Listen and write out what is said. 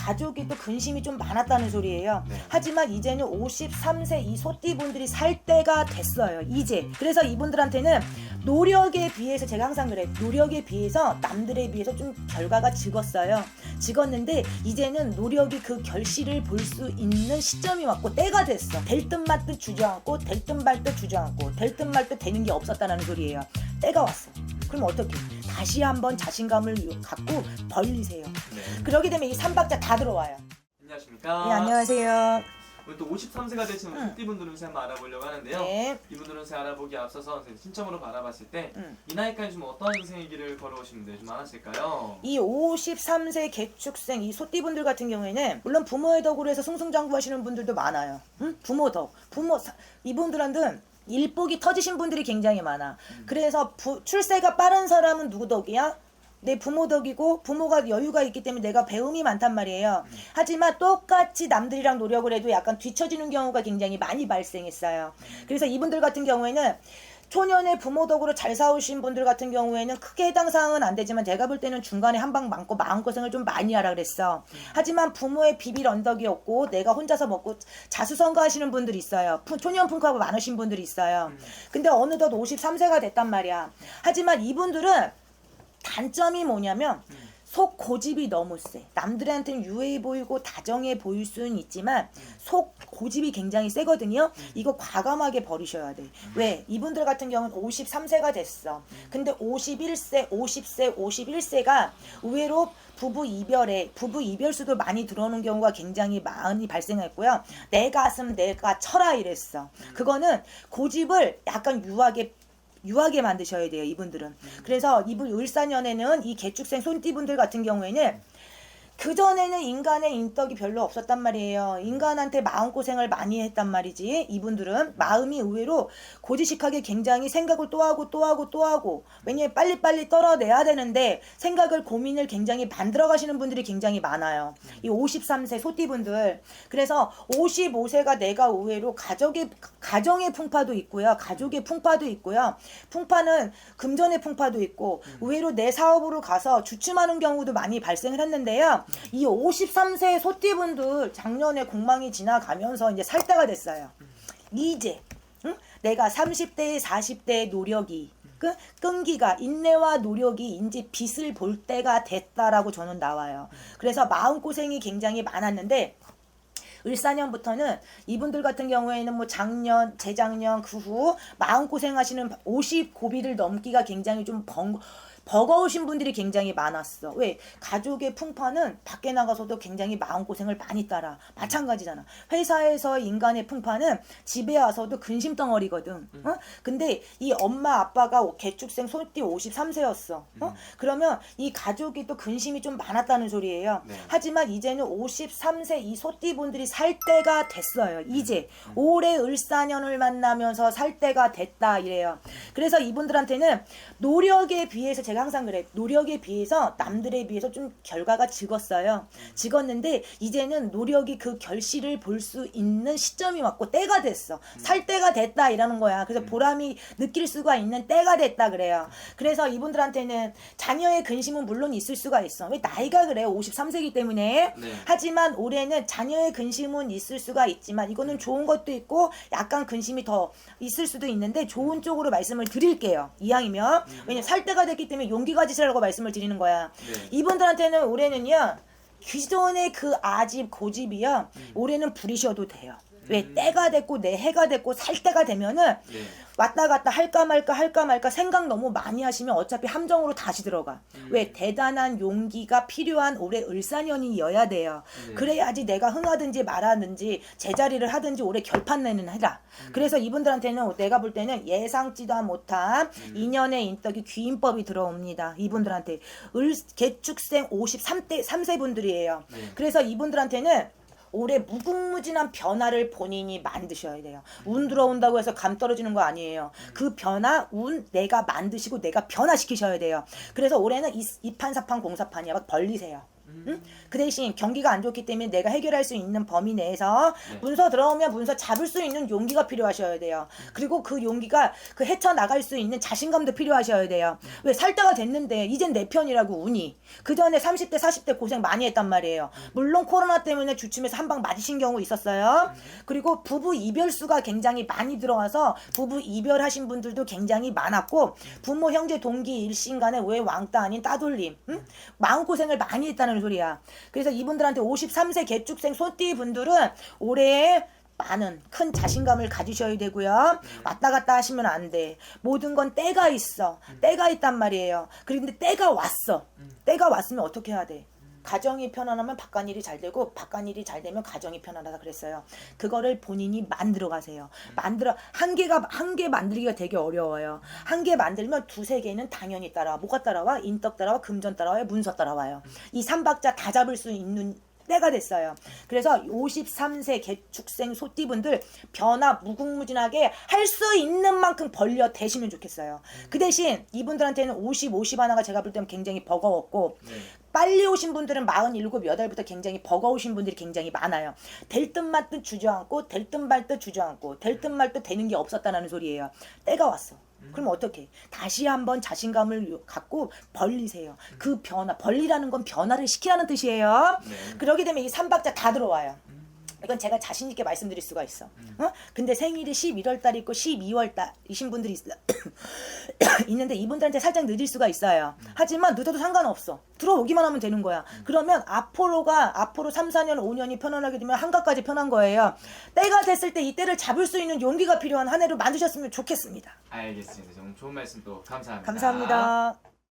가족이 또 근심이 좀 많았다는 소리예요. 네. 하지만 이제는 53세 이 소띠분들이 살 때가 됐어요. 이제. 그래서 이분들한테는 노력에 비해서, 제가 항상 그래, 노력에 비해서 남들에 비해서 좀 결과가 적었어요. 적었는데 이제는 노력이 그 결실을 볼 수 있는 시점이 왔고 때가 됐어. 될 듯 말 듯 주저앉고 될 듯 말 듯 주저앉고 될 듯 말 듯 되는 게 없었다는 소리예요. 때가 왔어. 그럼 어떻게? 다시 한번 자신감을 갖고 벌리세요. 네. 그러게 되면 이 3박자 다 들어와요. 안녕하십니까. 네, 안녕하세요. 오늘 또 53세가 되신 소띠분들을 한번 알아보려고 하는데요. 네. 이분들은 제 알아보기 앞서서 신청으로 바라봤을 때 이 음. 나이까지 좀 어떤 인생의 길을 걸어오시는데 좀 많았을까요? 이 53세 개축생 이 소띠분들 같은 경우에는 물론 부모의 덕으로 해서 승승장구하시는 분들도 많아요. 응? 부모 덕. 이분들한테는 일복이 터지신 분들이 굉장히 많아. 그래서 출세가 빠른 사람은 누구 덕이야? 내 부모 덕이고 부모가 여유가 있기 때문에 내가 배움이 많단 말이에요. 하지만 똑같이 남들이랑 노력을 해도 약간 뒤처지는 경우가 굉장히 많이 발생했어요. 그래서 이분들 같은 경우에는 초년에 부모 덕으로 잘 싸우신 분들 같은 경우에는 크게 해당 사항은 안 되지만 제가 볼 때는 중간에 한 방 많고 마음고생을 좀 많이 하라 그랬어. 하지만 부모의 비빌 언덕이 없고 내가 혼자서 먹고 자수성가하시는 분들이 있어요. 초년 풍파가 많으신 분들이 있어요. 근데 어느덧 53세가 됐단 말이야. 하지만 이분들은 단점이 뭐냐면 속 고집이 너무 세. 남들한테는 유해 보이고 다정해 보일 수는 있지만 속 고집이 굉장히 세거든요. 이거 과감하게 버리셔야 돼. 왜? 이분들 같은 경우는 53세가 됐어. 근데 51세, 50세, 51세가 의외로 부부 이별수도 많이 들어오는 경우가 굉장히 많이 발생했고요. 내 가슴 내가 쳐라 이랬어. 그거는 고집을 약간 유하게 만드셔야 돼요, 이분들은. 그래서 이분 을사년에는 이 개축생 손띠분들 같은 경우에는 그전에는 인간의 인덕이 별로 없었단 말이에요. 인간한테 마음고생을 많이 했단 말이지. 이분들은 마음이 의외로 고지식하게 굉장히 생각을 또 하고 왜냐면 빨리빨리 떨어내야 되는데 생각을 고민을 굉장히 만들어 가시는 분들이 굉장히 많아요. 이 53세 소띠분들. 그래서 55세가 내가 의외로 가정의 풍파도 있고요. 가족의 풍파도 있고요. 풍파는 금전의 풍파도 있고 의외로 내 사업으로 가서 주춤하는 경우도 많이 발생을 했는데요. 이 53세 소띠분들 작년에 공망이 지나가면서 이제 살 때가 됐어요. 이제 내가 30대 40대의 노력이 끈기가 인내와 노력이 이제 빛을 볼 때가 됐다라고 저는 나와요. 그래서 마음고생이 굉장히 많았는데 을사년부터는 이분들 같은 경우에는 뭐 작년, 재작년 그 후 마음고생하시는 50 고비를 넘기가 굉장히 좀 버거우신 분들이 굉장히 많았어. 왜? 가족의 풍파는 밖에 나가서도 굉장히 마음고생을 많이 따라. 마찬가지잖아. 회사에서 인간의 풍파는 집에 와서도 근심덩어리거든. 근데 이 엄마 아빠가 개축생 소띠 53세였어. 그러면 이 가족이 또 근심이 좀 많았다는 소리예요. 네. 하지만 이제는 53세 이 소띠분들이 살 때가 됐어요. 이제 올해 을사년을 만나면서 살 때가 됐다 이래요. 그래서 이분들한테는 노력에 비해서 제가 항상 그래. 노력에 비해서 남들에 비해서 좀 결과가 적었어요. 적었는데 이제는 노력이 그 결실을 볼 수 있는 시점이 왔고 때가 됐어. 살 때가 됐다 이러는 거야. 그래서 보람이 느낄 수가 있는 때가 됐다 그래요. 그래서 이분들한테는 자녀의 근심은 물론 있을 수가 있어. 왜? 나이가 그래요. 53세이기 때문에. 네. 하지만 올해는 자녀의 근심은 있을 수가 있지만 이거는 좋은 것도 있고 약간 근심이 더 있을 수도 있는데 좋은 쪽으로 말씀을 드릴게요. 이왕이면. 왜냐면 살 때가 됐기 때문에 용기 가지시라고 말씀을 드리는 거야. 네. 이분들한테는 올해는요. 기존의 그 아집 고집이요. 올해는 부리셔도 돼요. 왜? 때가 됐고 내 해가 됐고 살 때가 되면은 네. 왔다 갔다 할까 말까 생각 너무 많이 하시면 어차피 함정으로 다시 들어가. 왜? 대단한 용기가 필요한 올해 을사년이어야 돼요. 네. 그래야지 내가 흥하든지 말하든지 제자리를 하든지 올해 결판내는 해라. 그래서 이분들한테는 내가 볼 때는 예상치도 못한 인연의 인덕이 귀인법이 들어옵니다. 이분들한테 개축생 53세 분들이에요. 네. 그래서 이분들한테는 올해 무궁무진한 변화를 본인이 만드셔야 돼요. 운 들어온다고 해서 감 떨어지는 거 아니에요. 그 변화, 운 내가 만드시고 내가 변화시키셔야 돼요. 그래서 올해는 이판사판 공사판이야. 막 벌리세요. 응? 그 대신 경기가 안 좋기 때문에 내가 해결할 수 있는 범위 내에서 네. 문서 들어오면 문서 잡을 수 있는 용기가 필요하셔야 돼요. 그리고 그 용기가 그 헤쳐나갈 수 있는 자신감도 필요하셔야 돼요. 왜 살 때가 됐는데 이젠 내 편이라고 운이. 그 전에 30대 40대 고생 많이 했단 말이에요. 물론 코로나 때문에 주춤해서 한 방 맞으신 경우 있었어요. 그리고 부부 이별수가 굉장히 많이 들어와서 부부 이별하신 분들도 굉장히 많았고 부모 형제 동기 일신 간에 왜 왕따 아닌 따돌림 마음고생을 많이 했다는 소리야. 그래서 이분들한테 53세 개축생 소띠 분들은 올해 많은 큰 자신감을 가지셔야 되고요. 왔다 갔다 하시면 안 돼. 모든 건 때가 있어. 때가 있단 말이에요. 그런데 때가 왔어. 때가 왔으면 어떻게 해야 돼? 가정이 편안하면 바깥일이 잘 되고 바깥일이 잘 되면 가정이 편안하다 그랬어요. 그거를 본인이 만들어 가세요. 한 개 만들기가 되게 어려워요. 한 개 만들면 두세 개는 당연히 따라와. 뭐가 따라와? 인덕 따라와, 금전 따라와요, 문서 따라와요. 이 3박자 다 잡을 수 있는 때가 됐어요. 그래서 53세 개축생 소띠분들 변화 무궁무진하게 할 수 있는 만큼 벌려 대시면 좋겠어요. 그 대신 이분들한테는 50 하나가 제가 볼 때는 굉장히 버거웠고 네. 빨리 오신 분들은 47, 8부터 굉장히 버거우신 분들이 굉장히 많아요. 될 듯 말 듯 주저앉고 될 듯 말 듯 주저앉고 될 듯 말 듯 되는 게 없었다는 소리예요. 때가 왔어. 그럼 어떻게? 다시 한번 자신감을 갖고 벌리세요. 그 변화, 벌리라는 건 변화를 시키라는 뜻이에요. 네. 그러게 되면 이 3박자 다 들어와요. 이건 제가 자신 있게 말씀드릴 수가 있어. 근데 생일이 11월 달 있고 12월 달이신 분들이 있는데 이분들한테 살짝 늦을 수가 있어요. 하지만 늦어도 상관없어. 들어오기만 하면 되는 거야. 그러면 앞으로 3, 4년, 5년이 편안하게 되면 한가까지 편한 거예요. 때가 됐을 때 이 때를 잡을 수 있는 용기가 필요한 한 해를 만드셨으면 좋겠습니다. 알겠습니다. 정말 좋은 말씀 또 감사합니다. 감사합니다.